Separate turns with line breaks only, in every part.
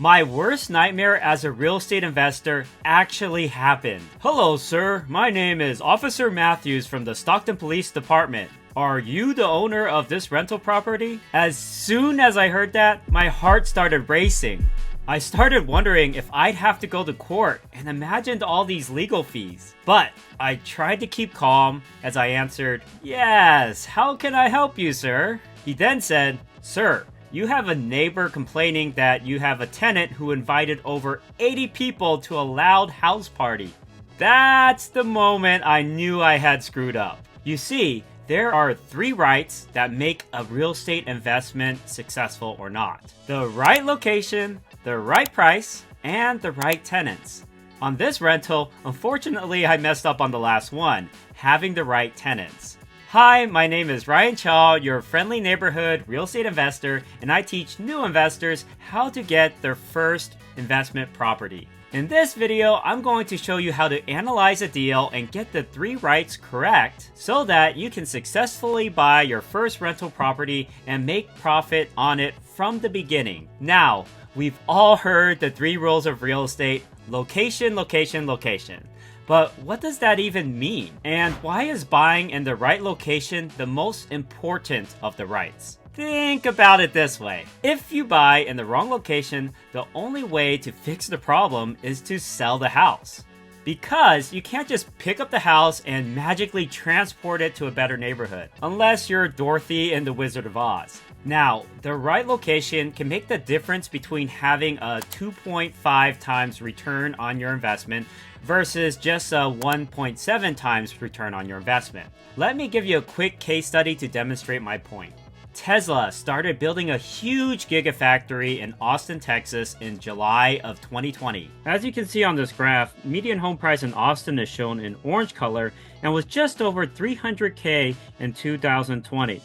My worst nightmare as a real estate investor actually happened. Hello, sir. My name is Officer Matthews from the Stockton Police Department. Are you the owner of this rental property? As soon as I heard that, my heart started racing. I started wondering if I'd have to go to court and imagined all these legal fees. But I tried to keep calm as I answered, "Yes, how can I help you, sir?" He then said, "Sir, you have a neighbor complaining that you have a tenant who invited over 80 people to a loud house party." That's the moment I knew I had screwed up. You see, there are 3 rights that make a real estate investment successful or not. The right location, the right price, and the right tenants. On this rental, unfortunately I messed up on the last one, having the right tenants. Hi, my name is Ryan Chaw, your friendly neighborhood real estate investor, and I teach new investors how to get their first investment property. In this video, I'm going to show you how to analyze a deal and get the 3 rights correct so that you can successfully buy your first rental property and make profit on it from the beginning. Now, we've all heard the 3 rules of real estate: location, location, location. But what does that even mean? And why is buying in the right location the most important of the rights? Think about it this way. If you buy in the wrong location, the only way to fix the problem is to sell the house. Because you can't just pick up the house and magically transport it to a better neighborhood, unless you're Dorothy in The Wizard of Oz. Now, the right location can make the difference between having a 2.5 times return on your investment versus just a 1.7 times return on your investment. Let me give you a quick case study to demonstrate my point. Tesla started building a huge gigafactory in Austin, Texas in July of 2020. As you can see on this graph, median home price in Austin is shown in orange color and was just over $300K in 2020.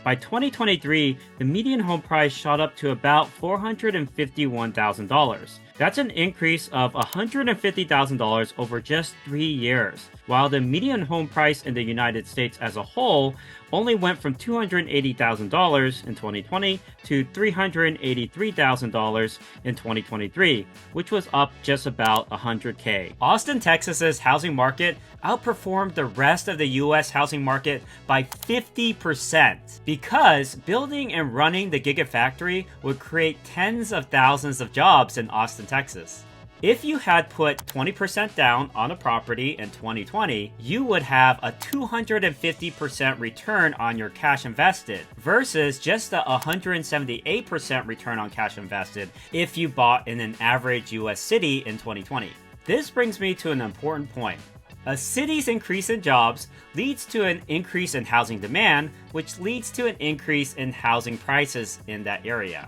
By 2023, the median home price shot up to about $451,000. That's an increase of $150,000 over just 3 years, while the median home price in the United States as a whole only went from $280,000 in 2020 to $383,000 in 2023, which was up just about $100K. Austin, Texas's housing market outperformed the rest of the US housing market by 50% because building and running the gigafactory would create tens of thousands of jobs in Austin, Texas. If you had put 20% down on a property in 2020, you would have a 250% return on your cash invested versus just a 178% return on cash invested if you bought in an average US city in 2020. This brings me to an important point. A city's increase in jobs leads to an increase in housing demand, which leads to an increase in housing prices in that area.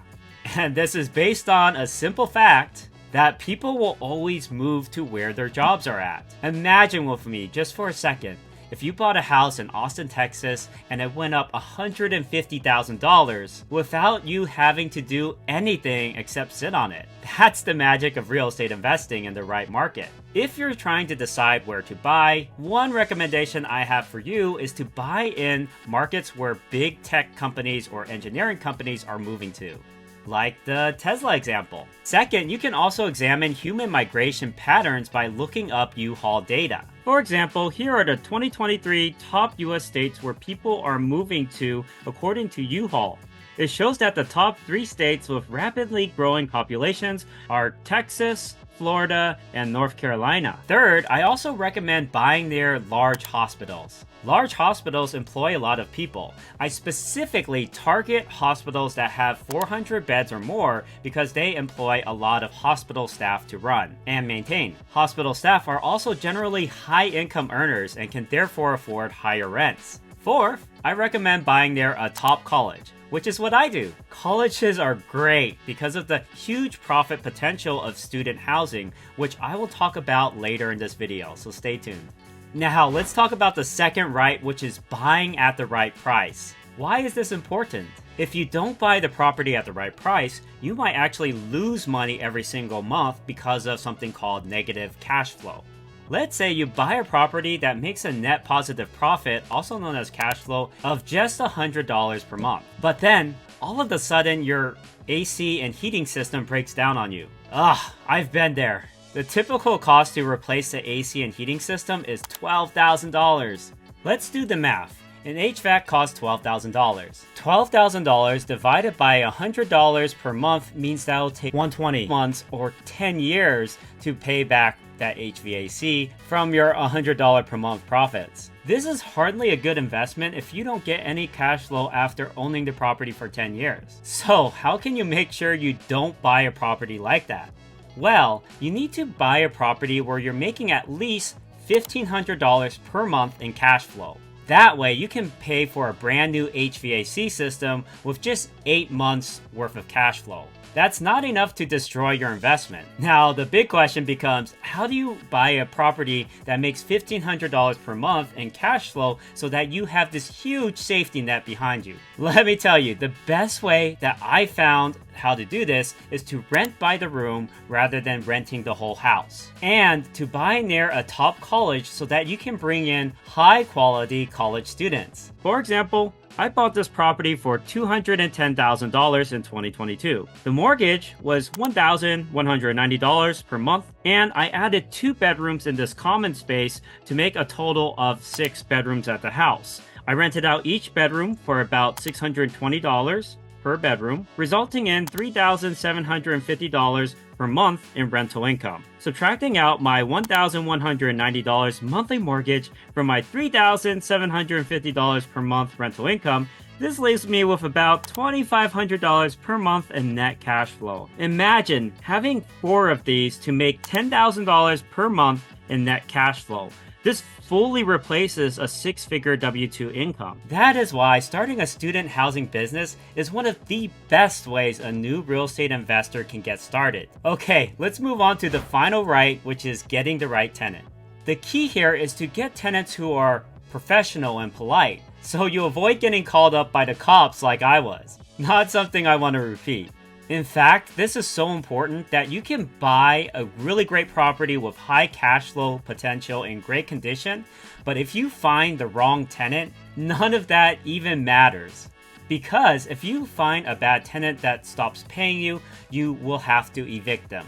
And this is based on a simple fact that people will always move to where their jobs are at. Imagine with me just for a second, if you bought a house in Austin, Texas, and it went up $150,000 without you having to do anything except sit on it. That's the magic of real estate investing in the right market. If you're trying to decide where to buy, one recommendation I have for you is to buy in markets where big tech companies or engineering companies are moving to, like the Tesla example. Second, you can also examine human migration patterns by looking up U-Haul data. For example, here are the 2023 top US states where people are moving to according to U-Haul. It shows that the top 3 states with rapidly growing populations are Texas, Florida, and North Carolina. Third, I also recommend buying near large hospitals. Large hospitals employ a lot of people. I specifically target hospitals that have 400 beds or more because they employ a lot of hospital staff to run and maintain. Hospital staff are also generally high-income earners and can therefore afford higher rents. Fourth, I recommend buying near a top college, which is what I do. Colleges are great because of the huge profit potential of student housing, which I will talk about later in this video, so stay tuned. Now, let's talk about the second right, which is buying at the right price. Why is this important? If you don't buy the property at the right price, you might actually lose money every single month because of something called negative cash flow. Let's say you buy a property that makes a net positive profit, also known as cash flow, of just $100 per month. But then, all of a sudden your AC and heating system breaks down on you. Ugh, I've been there. The typical cost to replace the AC and heating system is $12,000. Let's do the math. An HVAC costs $12,000. $12,000 divided by $100 per month means that'll take 120 months or 10 years to pay back that HVAC from your $100 per month profits. This is hardly a good investment if you don't get any cash flow after owning the property for 10 years. So how can you make sure you don't buy a property like that? Well, you need to buy a property where you're making at least $1,500 per month in cash flow. That way, you can pay for a brand new HVAC system with just 8 months worth of cash flow. That's not enough to destroy your investment. Now, the big question becomes, how do you buy a property that makes $1,500 per month in cash flow so that you have this huge safety net behind you? Let me tell you, the best way that I found how to do this is to rent by the room rather than renting the whole house. And to buy near a top college so that you can bring in high quality college students. For example, I bought this property for $210,000 in 2022. The mortgage was $1,190 per month, and I added 2 bedrooms in this common space to make a total of 6 bedrooms at the house. I rented out each bedroom for about $620 per bedroom, resulting in $3,750 per month in rental income. Subtracting out my $1,190 monthly mortgage from my $3,750 per month rental income, this leaves me with about $2,500 per month in net cash flow. Imagine having 4 of these to make $10,000 per month in net cash flow. This fully replaces a 6-figure W-2 income. That is why starting a student housing business is one of the best ways a new real estate investor can get started. Okay, let's move on to the final right, which is getting the right tenant. The key here is to get tenants who are professional and polite, so you avoid getting called up by the cops like I was. Not something I want to repeat. In fact, this is so important that you can buy a really great property with high cash flow potential in great condition, but if you find the wrong tenant, none of that even matters. Because if you find a bad tenant that stops paying you, you will have to evict them.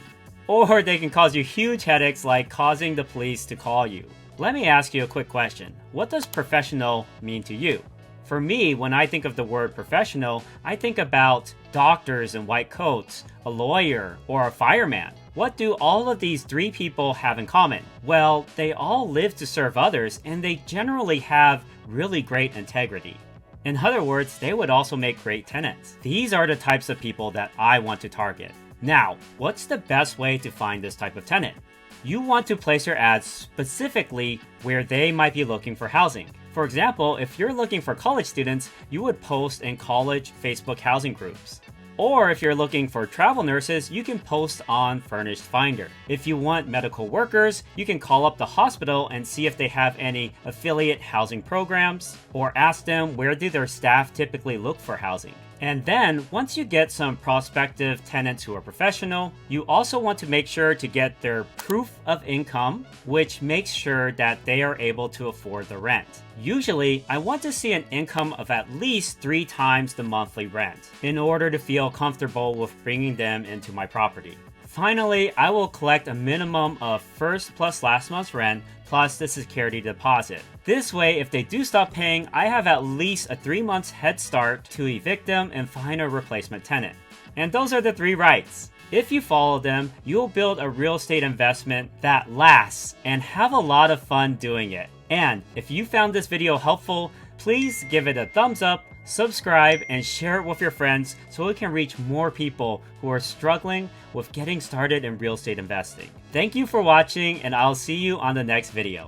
Or they can cause you huge headaches like causing the police to call you. Let me ask you a quick question. What does professional mean to you? For me, when I think of the word professional, I think about doctors in white coats, a lawyer, or a fireman. What do all of these 3 people have in common? Well, they all live to serve others, and they generally have really great integrity. In other words, they would also make great tenants. These are the types of people that I want to target. Now, what's the best way to find this type of tenant? You want to place your ads specifically where they might be looking for housing. For example, if you're looking for college students, you would post in college Facebook housing groups. Or if you're looking for travel nurses, you can post on Furnished Finder. If you want medical workers, you can call up the hospital and see if they have any affiliate housing programs, or ask them where do their staff typically look for housing. And then, once you get some prospective tenants who are professional, you also want to make sure to get their proof of income, which makes sure that they are able to afford the rent. Usually, I want to see an income of at least 3 times the monthly rent in order to feel comfortable with bringing them into my property. Finally, I will collect a minimum of first plus last month's rent plus the security deposit. This way, if they do stop paying, I have at least a 3 months head start to evict them and find a replacement tenant. And those are the 3 rights. If you follow them, you'll build a real estate investment that lasts and have a lot of fun doing it. And if you found this video helpful, please give it a thumbs up, subscribe, and share it with your friends so we can reach more people who are struggling with getting started in real estate investing. Thank you for watching, and I'll see you on the next video.